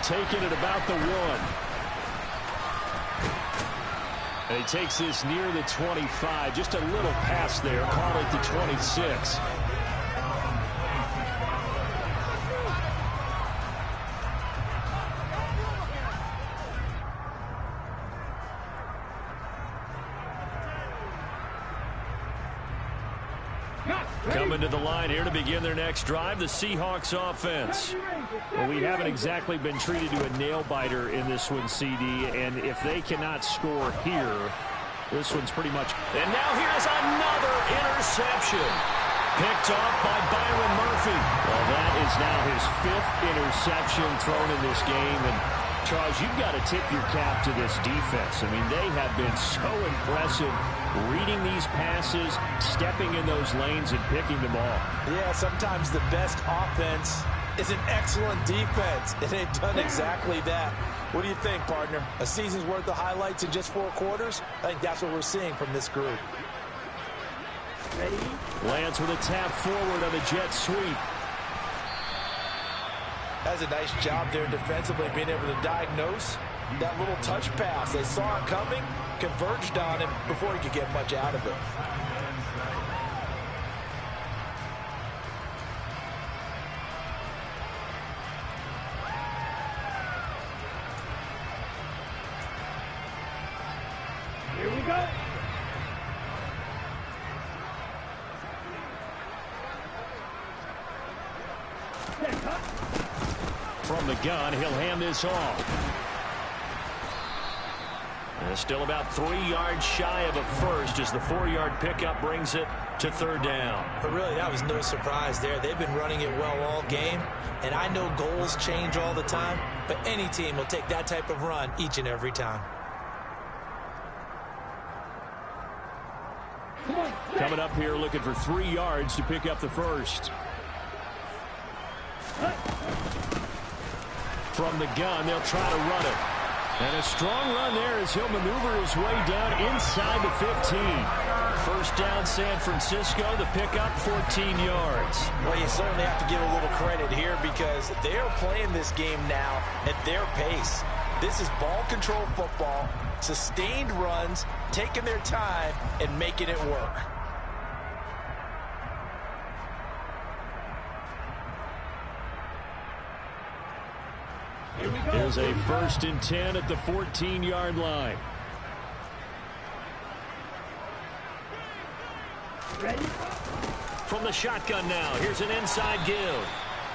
Taking it about the 1. And he takes this near the 25. Just a little pass there. Call it the 26. Coming to the line here to begin their next drive, the Seahawks offense. Well, we haven't exactly been treated to a nail-biter in this one, CD, and if they cannot score here, this one's pretty much... And now here's another interception. Picked off by Byron Murphy. Well, that is now his 5th interception thrown in this game, and Charles, you've got to tip your cap to this defense. I mean, they have been so impressive reading these passes, stepping in those lanes, and picking them off. Yeah, sometimes the best offense is an excellent defense, and they've done exactly that. What do you think, partner? A season's worth of highlights in just 4 quarters? I think that's what we're seeing from this group. Ready? Lance with a tap forward on the jet sweep. That's a nice job there defensively, being able to diagnose that little touch pass. They saw it coming, converged on him before he could get much out of it. Here we go. From the gun, he'll hand this off. And still about 3 yards shy of a first as the 4-yard pickup brings it to 3rd down. But really, that was no surprise there. They've been running it well all game, and I know goals change all the time, but any team will take that type of run each and every time. Coming up here looking for 3 yards to pick up the first. From the gun, they'll try to run it. And a strong run there as he'll maneuver his way down inside the 15. First down, San Francisco. The pickup, 14 yards. Well, you certainly have to give a little credit here because they're playing this game now at their pace. This is ball control football, sustained runs, taking their time, and making it work. Here's a 1st and 10 at the 14-yard line. Ready? From the shotgun now, here's an inside give.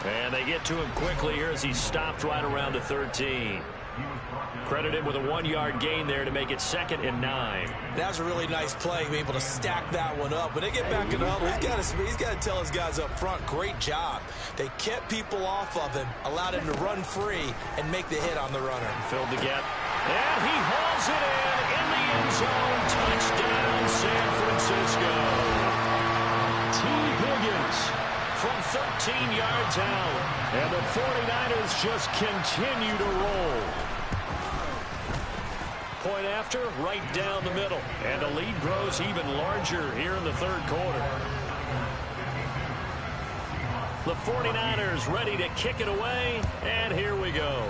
And they get to him quickly here as he stopped right around the 13. Credit him with a 1-yard gain there to make it 2nd and 9. That's a really nice play, being able to stack that one up. When they get back in the huddle, he's got to tell his guys up front, great job. They kept people off of him, allowed him to run free, and make the hit on the runner. Filled the gap. And he hauls it in the end zone. Touchdown, San Francisco. T. Higgins from 13 yards out. And the 49ers just continue to roll. Point after, right down the middle. And the lead grows even larger here in the 3rd quarter. The 49ers ready to kick it away, and here we go.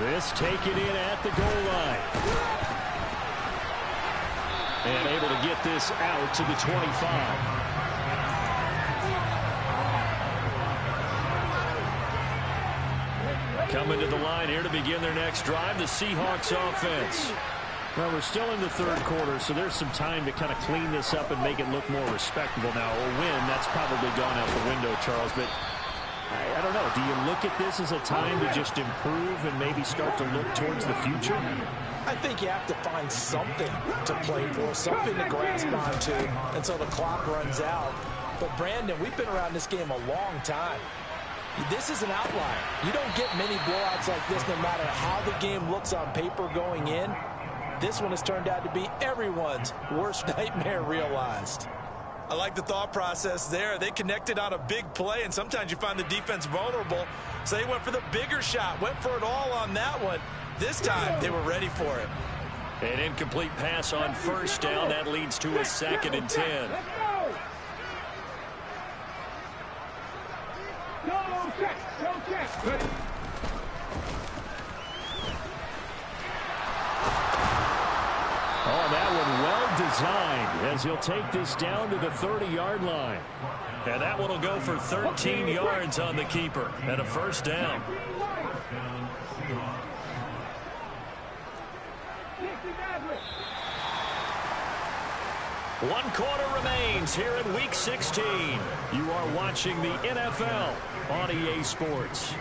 This taken in at the goal line. And able to get this out to the 25. Coming to the line here to begin their next drive, the Seahawks offense. Well, we're still in the 3rd quarter, so there's some time to kind of clean this up and make it look more respectable now. A win, that's probably gone out the window, Charles, but I don't know. Do you look at this as a time to just improve and maybe start to look towards the future? I think you have to find something to play for, something to grasp onto until the clock runs out. But, Brandon, we've been around this game a long time. This is an outlier. You don't get many blowouts like this no matter how the game looks on paper going in. This one has turned out to be everyone's worst nightmare realized. I like the thought process there. They connected on a big play, and sometimes you find the defense vulnerable. So they went for the bigger shot, went for it all on that one. This time, they were ready for it. An incomplete pass on first down. That leads to a 2nd and 10. Oh, that one well designed as he'll take this down to the 30-yard line. And that one will go for 13 yards on the keeper and a first down. One quarter remains here in Week 16. You are watching the NFL on EA Sports.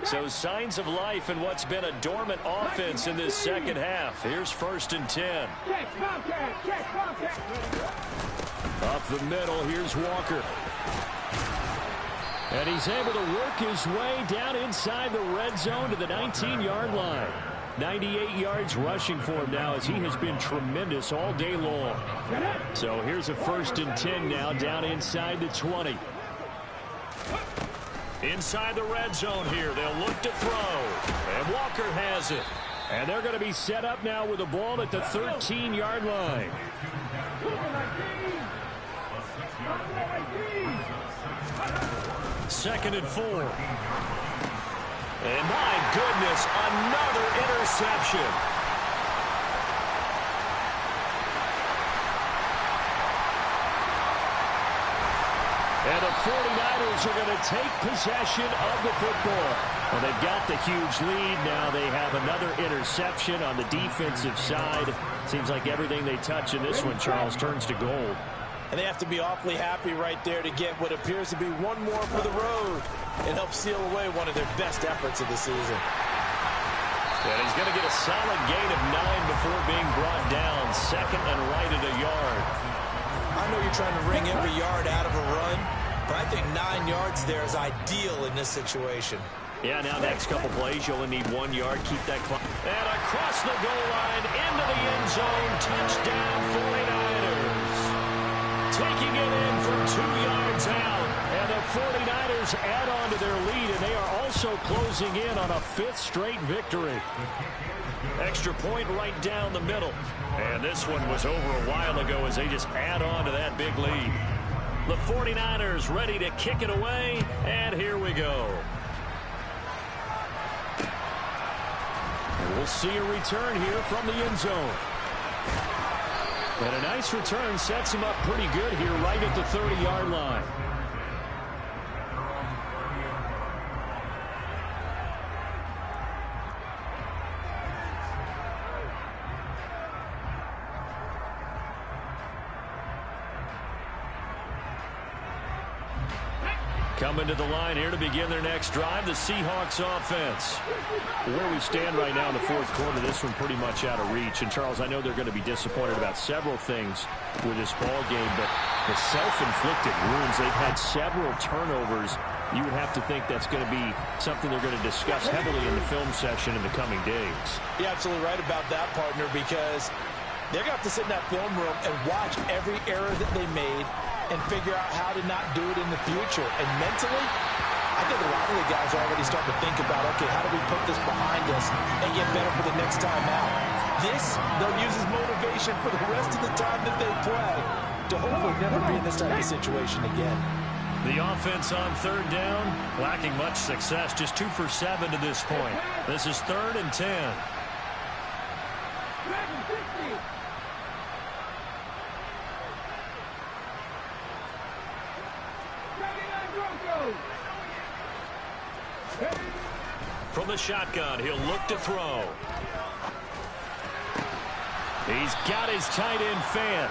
So signs of life in what's been a dormant offense in this second half. Here's 1st and 10. Up the middle, here's Walker. And he's able to work his way down inside the red zone to the 19-yard line. 98 yards rushing for him now as he has been tremendous all day long. So here's a 1st and 10 now down inside the 20. Inside the red zone here, they'll look to throw. And Walker has it. And they're going to be set up now with the ball at the 13-yard line. 2nd and 4. And my goodness, another interception. And the 49ers are going to take possession of the football. Well, they've got the huge lead. Now they have another interception on the defensive side. Seems like everything they touch in this one, Charles, turns to gold. And they have to be awfully happy right there to get what appears to be one more for the road and help seal away one of their best efforts of the season. And he's going to get a solid gain of 9 before being brought down. 2nd and right at a yard. I know you're trying to wring every yard out of a run, but I think 9 yards there is ideal in this situation. Yeah, now next couple plays, you only need 1 yard. Keep that clock. And across the goal line, into the end zone. Touchdown, 49ers. Taking it in from 2 yards out. And the 49ers add on to their lead, and they are also closing in on a 5th straight victory. Extra point right down the middle. And this one was over a while ago as they just add on to that big lead. The 49ers ready to kick it away, and here we go. And we'll see a return here from the end zone. And a nice return sets him up pretty good here right at the 30-yard line. Coming to the line here to begin their next drive, the Seahawks offense. Where we stand right now in the 4th quarter, this one pretty much out of reach. And, Charles, I know they're going to be disappointed about several things with this ball game, but the self-inflicted wounds, they've had several turnovers. You would have to think that's going to be something they're going to discuss heavily in the film session in the coming days. You're absolutely right about that, partner, because they're going to have to sit in that film room and watch every error that they made and figure out how to not do it in the future. And mentally, I think a lot of the guys are already starting to think about, okay, how do we put this behind us and get better for the next time out? This, they'll use as motivation for the rest of the time that they play to hopefully never be in this type of situation again. The offense on 3rd down, lacking much success, just 2 for 7 to this point. This is 3rd and 10. From the shotgun, he'll look to throw. He's got his tight end fan.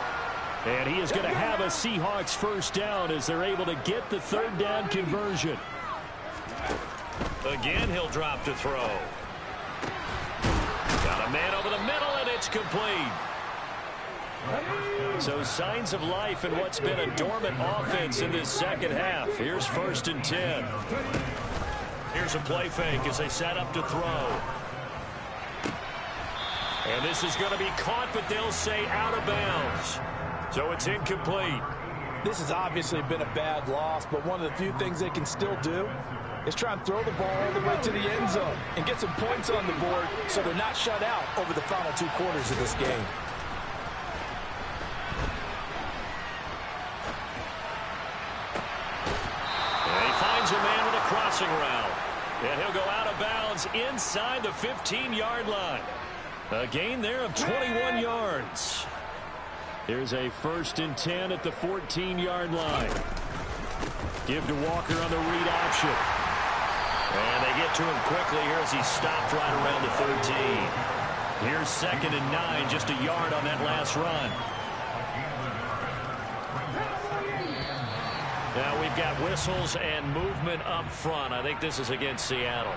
And he is going to have a Seahawks first down as they're able to get the 3rd down conversion. Again, he'll drop to throw. Got a man over the middle, and it's complete. So signs of life in what's been a dormant offense in this second half. Here's 1st and 10. Here's a play fake as they set up to throw. And this is going to be caught, but they'll say out of bounds. So it's incomplete. This has obviously been a bad loss, but one of the few things they can still do is try and throw the ball all the way to the end zone and get some points on the board so they're not shut out over the final 2 quarters of this game. And he finds a man with a crossing route. And he'll go out of bounds inside the 15-yard line. A gain there of 21 yards. Here's a 1st and 10 at the 14-yard line. Give to Walker on the read option. And they get to him quickly here as he stopped right around the 13. Here's 2nd and 9, just a yard on that last run. Now we've got whistles and movement up front. I think this is against Seattle.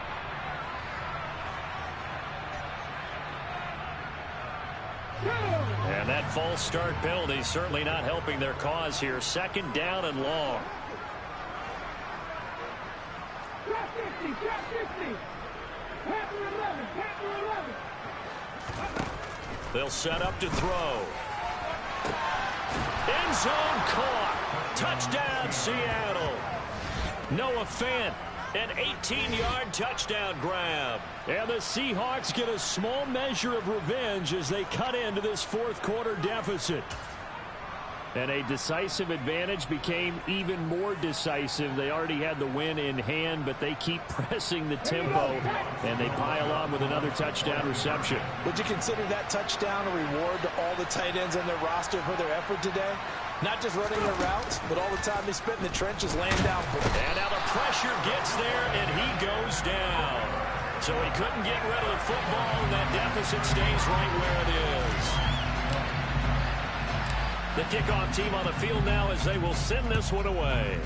And that false start penalty certainly not helping their cause here. 2nd down and long. They'll set up to throw. End zone caught. Touchdown, Seattle. Noah Fant, an 18-yard touchdown grab. And the Seahawks get a small measure of revenge as they cut into this 4th quarter deficit. And a decisive advantage became even more decisive. They already had the win in hand, but they keep pressing the tempo, and they pile on with another touchdown reception. Would you consider that touchdown a reward to all the tight ends on their roster for their effort today? Not just running their routes, but all the time they spent in the trenches laying down. And now the pressure gets there, and he goes down. So he couldn't get rid of the football, and that deficit stays right where it is. The kickoff team on the field now as they will send this one away.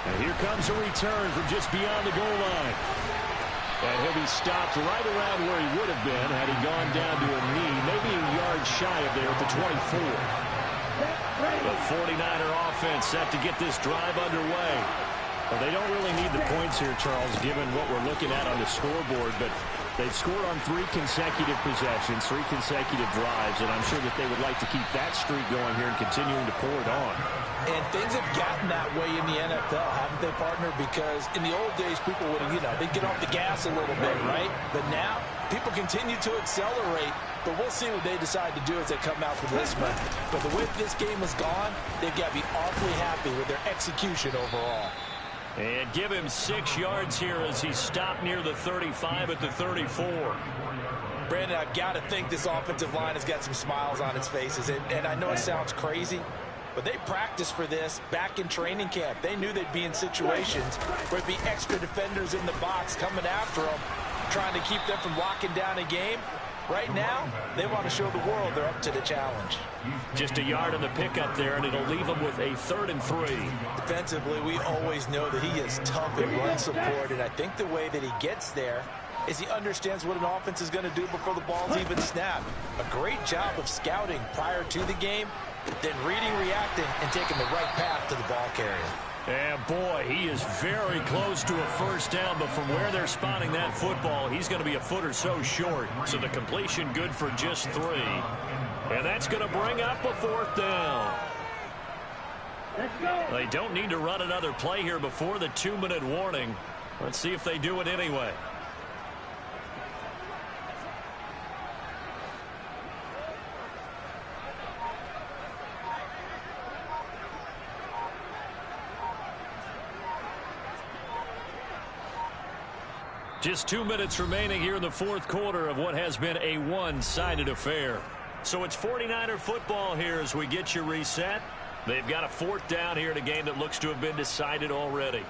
And here comes a return from just beyond the goal line. And he'll be stopped right around where he would have been had he gone down to a knee, maybe a yard shy of there at the 24. The 49er offense set to get this drive underway. Well, they don't really need the points here, Charles, given what we're looking at on the scoreboard, but they've scored on 3 consecutive possessions, 3 consecutive drives, and I'm sure that they would like to keep that streak going here and continuing to pour it on. And things have gotten that way in the NFL, haven't they, partner? Because in the old days, people would, they'd get off the gas a little bit, right? But now, people continue to accelerate, but we'll see what they decide to do as they come out for this one. But the way this game has gone, they've got to be awfully happy with their execution overall. And give him 6 yards here as he stopped near the 35 at the 34. Brandon, I've got to think this offensive line has got some smiles on its faces. And I know it sounds crazy, but they practiced for this back in training camp. They knew they'd be in situations where there'd be extra defenders in the box coming after them, trying to keep them from locking down a game. Right now, they want to show the world they're up to the challenge. Just a yard on the pickup there, and it'll leave them with a 3rd and 3. Defensively, we always know that he is tough in run support, and I think the way that he gets there is he understands what an offense is going to do before the ball's even snapped. A great job of scouting prior to the game, then reading, reacting, and taking the right path to the ball carrier. And boy, he is very close to a 1st down, but from where they're spotting that football, he's going to be a foot or so short. So the completion good for just 3. And that's going to bring up a 4th down. Let's go. They don't need to run another play here before the 2-minute warning. Let's see if they do it anyway. Just 2 minutes remaining here in the 4th quarter of what has been a one-sided affair. So it's 49er football here as we get you reset. They've got a 4th down here in a game that looks to have been decided already.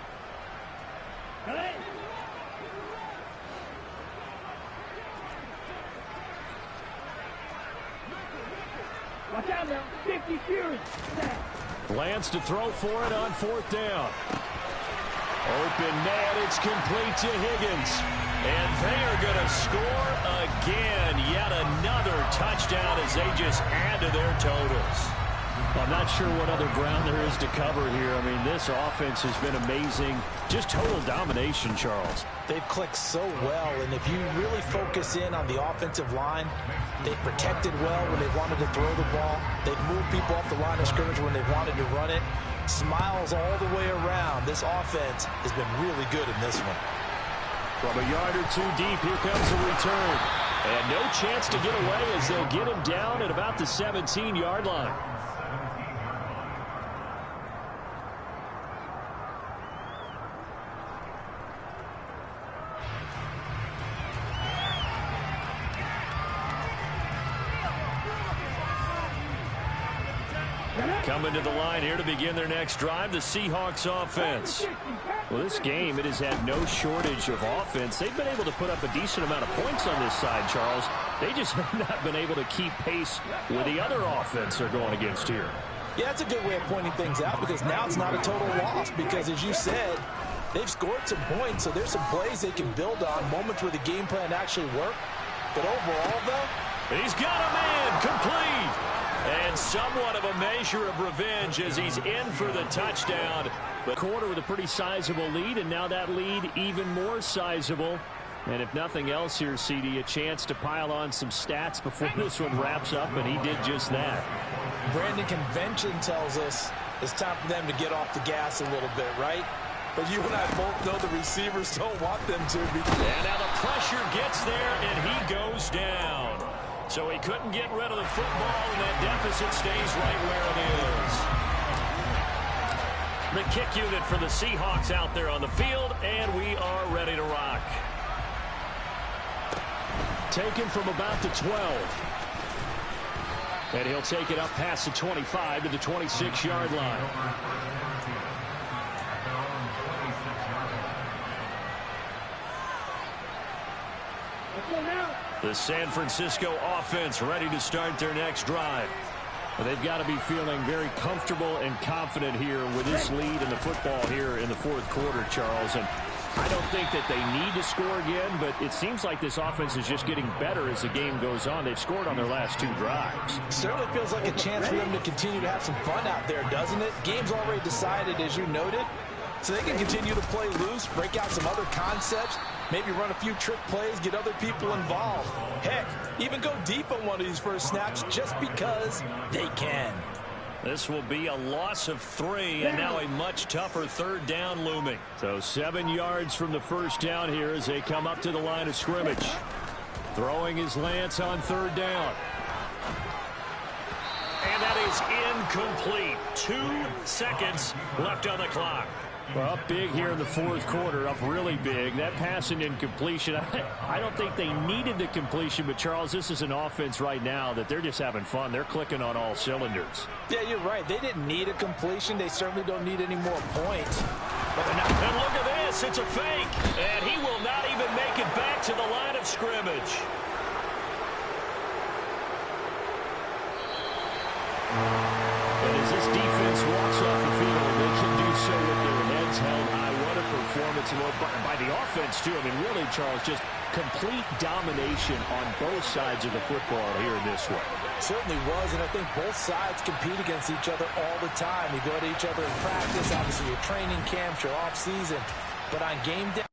Watch out now. 50 series. Lance to throw for it on 4th down. Open man, it's complete to Higgins. And they are going to score again. Yet another touchdown as they just add to their totals. I'm not sure what other ground there is to cover here. I mean, this offense has been amazing. Just total domination, Charles. They've clicked so well, and if you really focus in on the offensive line, they've protected well when they wanted to throw the ball. They've moved people off the line of scrimmage when they wanted to run it. Smiles all the way around. This offense has been really good in this one. From a yard or two deep, here comes a return. And no chance to get away as they'll get him down at about the 17-yard line. Coming to the line here to begin their next drive, the Seahawks offense. Well, this game, it has had no shortage of offense. They've been able to put up a decent amount of points on this side, Charles. They just have not been able to keep pace with the other offense they're going against here. Yeah, that's a good way of pointing things out because now it's not a total loss because, as you said, they've scored some points, so there's some plays they can build on, moments where the game plan actually worked. But overall, though, he's got a man complete. And somewhat of a measure of revenge as he's in for the touchdown. But quarter with a pretty sizable lead, and now that lead even more sizable. And if nothing else here, CD, a chance to pile on some stats before this one wraps up, and he did just that. Brandon, convention tells us it's time for them to get off the gas a little bit, right? But you and I both know the receivers don't want them to. And now the pressure gets there, and he goes down. So he couldn't get rid of the football, and that deficit stays right where it is. The kick unit for the Seahawks out there on the field, and we are ready to rock. Taken from about the 12. And he'll take it up past the 25 to the 26-yard line. The San Francisco offense ready to start their next drive. Well, they've got to be feeling very comfortable and confident here with this lead in the football here in the fourth quarter, Charles. And I don't think that they need to score again, but it seems like this offense is just getting better as the game goes on. They've scored on their last two drives. Certainly feels like a chance for them to continue to have some fun out there, doesn't it? Game's already decided, as you noted. So they can continue to play loose, break out some other concepts, maybe run a few trick plays, get other people involved. Heck, even go deep on one of these first snaps just because they can. This will be a loss of 3, and now a much tougher third down looming. So 7 yards from the first down here as they come up to the line of scrimmage. Throwing his Lance on third down. And that is incomplete. 2 seconds left on the clock. Well, up big here in the fourth quarter, up really big. That pass and incompletion, I don't think they needed the completion, but Charles, this is an offense right now that they're just having fun. They're clicking on all cylinders. Yeah, you're right. They didn't need a completion. They certainly don't need any more points. But they're not. And look at this. It's a fake. And he will not even make it back to the line of scrimmage. And as this defense walks off the field, they can do so with their heads held high. What a performance by the offense, too. I mean, really, Charles, just complete domination on both sides of the football here in this one. Certainly was, and I think both sides compete against each other all the time. You go to each other in practice, obviously your training camps, your off season, but on game day,